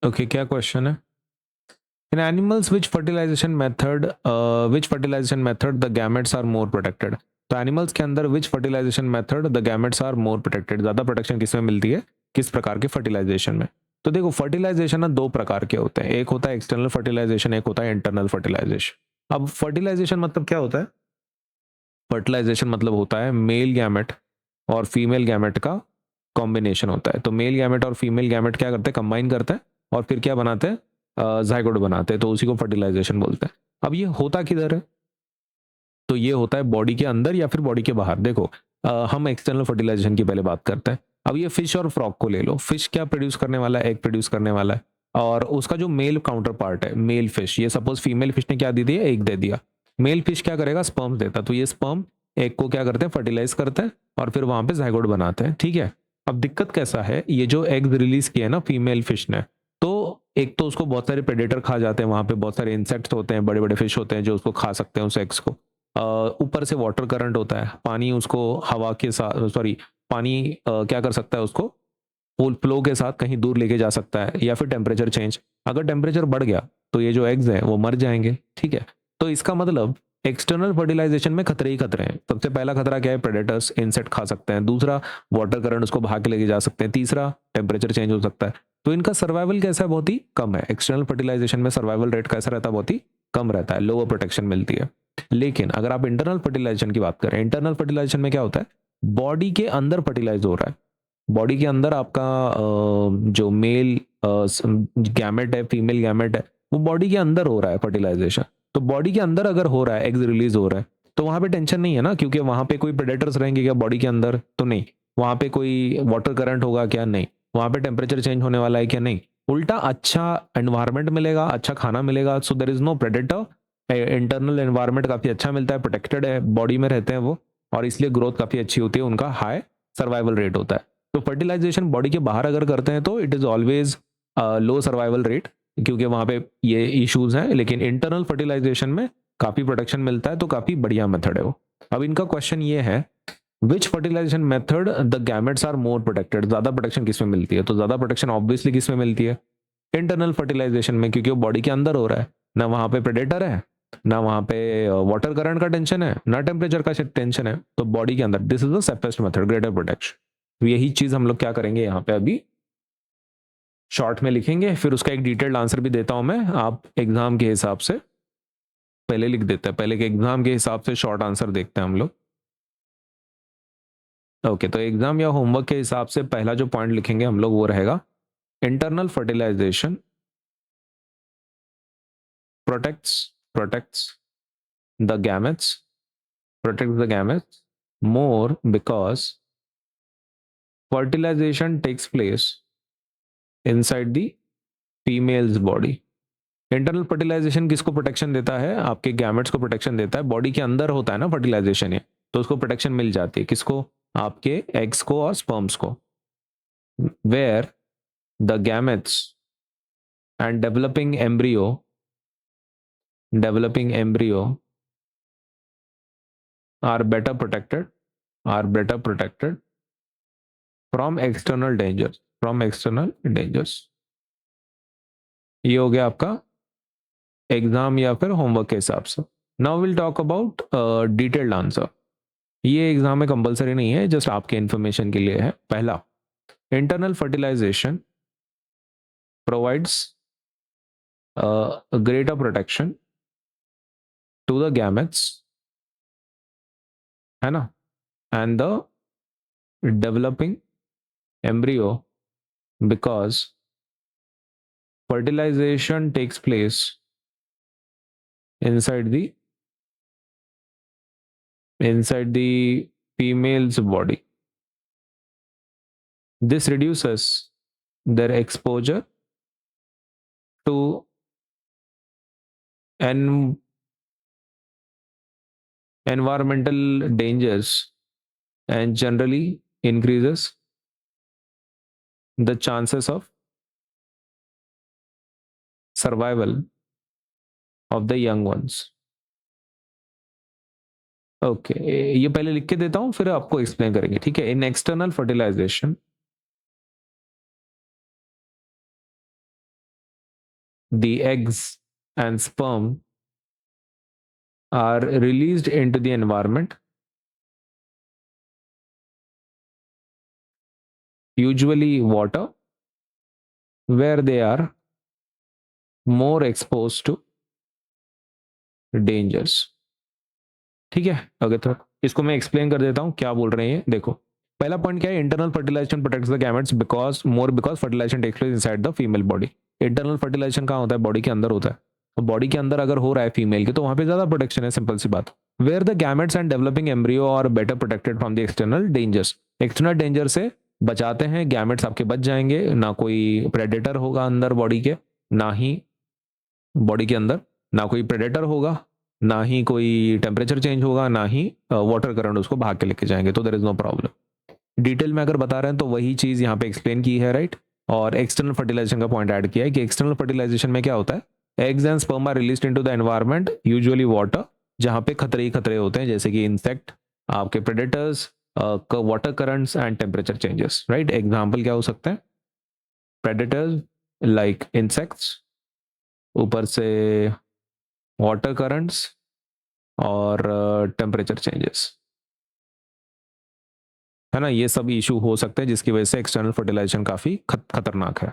Okay, क्या question है? In animals, which fertilization method the gametes are more protected? तो animals के अंदर which fertilization method the gametes are more protected? ज़्यादा protection किसमें मिलती है, किस प्रकार के फर्टिलाइजेशन में? तो देखो, फर्टिलाइजेशन ना दो प्रकार के होते हैं, एक होता है एक्सटर्नल फर्टिलाइजेशन, एक होता है इंटरनल फर्टिलाइजेशन। अब फर्टिलाइजेशन मतलब क्या होता है? फर्टिलाइजेशन मतलब होता है मेल गैमेट और फीमेल गैमेट का कॉम्बिनेशन होता है। तो मेल गैमेट और फीमेल गैमेट क्या करते हैं, कंबाइन करते हैं और फिर क्या बनाते हैं, जाइगोट बनाते हैं, तो उसी को फर्टिलाइजेशन बोलते हैं। अब ये होता किधर है? तो ये होता है बॉडी के अंदर या फिर बॉडी के बाहर। देखो, हम एक्सटर्नल फर्टिलाइजेशन की पहले बात करते हैं। अब ये फिश और फ्रॉग को ले लो। फिश क्या प्रोड्यूस करने वाला है, एग प्रोड्यूस करने वाला है, और उसका जो मेल काउंटर पार्ट है, मेल फिश, ये सपोज फीमेल फिश ने क्या दे दिया, एग दे दिया। मेल फिश क्या करेगा, स्पर्म देता, तो ये स्पर्म एग को क्या करते हैं, फर्टिलाइज करते हैं और फिर वहां पे जाइगोट बनाते हैं। ठीक है। अब दिक्कत कैसा है, ये जो एग रिलीज किया है ना फीमेल फिश ने, तो एक तो उसको बहुत सारे प्रेडेटर खा जाते हैं, वहां पे बहुत सारे इंसेक्ट्स होते हैं, बड़े बड़े फिश होते हैं जो उसको खा सकते हैं उस एग्स को। ऊपर से वाटर करंट होता है, पानी उसको हवा के साथ, सॉरी, पानी क्या कर सकता है, उसको फ्लो के साथ कहीं दूर लेके जा सकता है, या फिर टेम्परेचर चेंज। अगर टेम्परेचर बढ़ गया तो ये जो एग्स हैं वो मर जाएंगे। ठीक है। तो इसका मतलब एक्सटर्नल फर्टिलाइजेशन में खतरे ही खतरे हैं। सबसे पहला खतरा क्या है, प्रेडेटर्स, इंसेक्ट खा सकते हैं। दूसरा, वाटर करंट उसको भाग के लेके जा सकते हैं। तीसरा, टेम्परेचर चेंज हो सकता है। तो इनका सर्वाइवल कैसा है, बहुत ही कम है। एक्सटर्नल फर्टिलाइजेशन में सर्वाइवल रेट कैसा रहता है, बहुत ही कम रहता है, लोअर प्रोटेक्शन मिलती है। लेकिन अगर आप इंटरनल फर्टिलाइजेशन की बात करें, इंटरनल फर्टिलाइजेशन में क्या होता है, बॉडी के अंदर फर्टिलाइज हो रहा है। बॉडी के अंदर आपका जो मेल गैमेट है, फीमेल गैमेट है, वो बॉडी के अंदर हो रहा है फर्टिलाइजेशन। तो बॉडी के अंदर अगर हो रहा है, एग्स रिलीज हो रहा है, तो वहां पे टेंशन नहीं है ना, क्योंकि वहां पे कोई प्रेडेटर्स रहेंगे क्या बॉडी के अंदर, तो नहीं। वहां पे कोई वाटर करंट होगा क्या, नहीं। वहां पे टेम्परेचर चेंज होने वाला है क्या, नहीं। उल्टा अच्छा एनवायरमेंट मिलेगा, अच्छा खाना मिलेगा, so there is no predator. Internal environment काफी अच्छा मिलता है, प्रोटेक्टेड है, बॉडी में रहते हैं वो, और इसलिए ग्रोथ काफी अच्छी होती है, उनका हाई सर्वाइवल रेट होता है। तो फर्टिलाइजेशन बॉडी के बाहर अगर करते हैं तो it is always low survival rate, क्योंकि वहां पे ये इश्यूज हैं। लेकिन इंटरनल फर्टिलाइजेशन में काफी प्रोटेक्शन मिलता है, तो काफी बढ़िया मेथड है वो। अब इनका क्वेश्चन ये है, which fertilization method the gametes are more protected? ज्यादा प्रोटेक्शन किसमें मिलती है? तो ज्यादा प्रोटेक्शन ऑब्वियसली किसमें मिलती है, इंटरनल फर्टिलाइजेशन में, क्योंकि वो बॉडी के अंदर हो रहा है। ना वहां पे प्रेडेटर है, ना वहां पे वाटर करंट का टेंशन है, ना टेम्परेचर का टेंशन है, तो बॉडी के अंदर this is the safest method, greater protection. तो यही चीज हम लोग क्या करेंगे यहाँ पे अभी शॉर्ट में लिखेंगे, फिर उसका एक डिटेल्ड आंसर भी देता हूं मैं, आप एग्जाम के हिसाब से पहले लिख देते हैं, पहले के एग्जाम के हिसाब से शॉर्ट आंसर देखते हैं हम लोग। ओके, तो एग्जाम या होमवर्क के हिसाब से पहला जो पॉइंट लिखेंगे हम लोग वो रहेगा, internal fertilization protects the gametes protects the gametes more because fertilization takes place inside the female's body। Internal fertilization किसको प्रोटेक्शन देता है, आपके गैमेट्स को प्रोटेक्शन देता है। बॉडी के अंदर होता है ना फर्टिलाइजेशन, ये तो उसको प्रोटेक्शन मिल जाती है, किसको, आपके एग्स को और स्पर्म्स को। Where the gametes and developing embryo are better protected are better protected from external dangers. ये हो गया आपका एग्जाम या फिर होमवर्क के हिसाब से। Now will talk about detailed answer. ये एग्जाम में कंपलसरी नहीं है, जस्ट आपके इंफॉर्मेशन के लिए है। पहला, internal fertilization provides greater protection to the gametes, है ना, and the developing embryo because fertilization takes place inside the female's body. This reduces their exposure to en- environmental dangers and generally increases the chances of survival of the young ones. Okay, ये पहले लिख के देता हूं फिर आपको explain करेंगे, ठीक है। In external fertilization the eggs and sperm are released into the environment, usually water, where they are more exposed to dangers. ठीक है, अगर तो इसको मैं एक्सप्लेन कर देता हूँ क्या बोल रहे हैं। देखो पहला पॉइंट क्या है, internal fertilization protects the gametes because fertilization takes place inside the female body. Internal fertilization कहाँ होता है, बॉडी के अंदर होता है। तो बॉडी के अंदर अगर हो रहा है फीमेल के, तो वहां पे ज्यादा प्रोटेक्शन है, सिंपल सी बात। Where the gametes and developing embryo are better protected from the external dangers. External danger से बचाते हैं, गैमेट्स आपके बच जाएंगे, ना कोई प्रेडेटर होगा अंदर बॉडी के, ना ही बॉडी के अंदर ना कोई प्रेडेटर होगा, ना ही कोई टेम्परेचर चेंज होगा, ना ही वाटर करंट उसको भाग के लेके जाएंगे, तो there is no problem. Detail में अगर बता रहे हैं तो वही चीज यहाँ पे एक्सप्लेन की है, राइट। और एक्सटर्नल फर्टिलाइजेशन का पॉइंट ऐड किया है कि एक्सटर्नल फर्टिलाइजेशन में क्या होता है, eggs and sperm are released into the environment, usually water, जहाँ पे खतरे ही खतरे होते हैं, जैसे कि इंसेक्ट, आपके predators, water currents and temperature changes, right. Example क्या हो सकते हैं, प्रेडेटर्स लाइक इंसेक्ट्स, ऊपर से वाटर करंट्स और टेम्परेचर चेंजेस, है ना। ये सब इशू हो सकते हैं जिसकी वजह से एक्सटर्नल फर्टिलाइजेशन काफी खतरनाक है।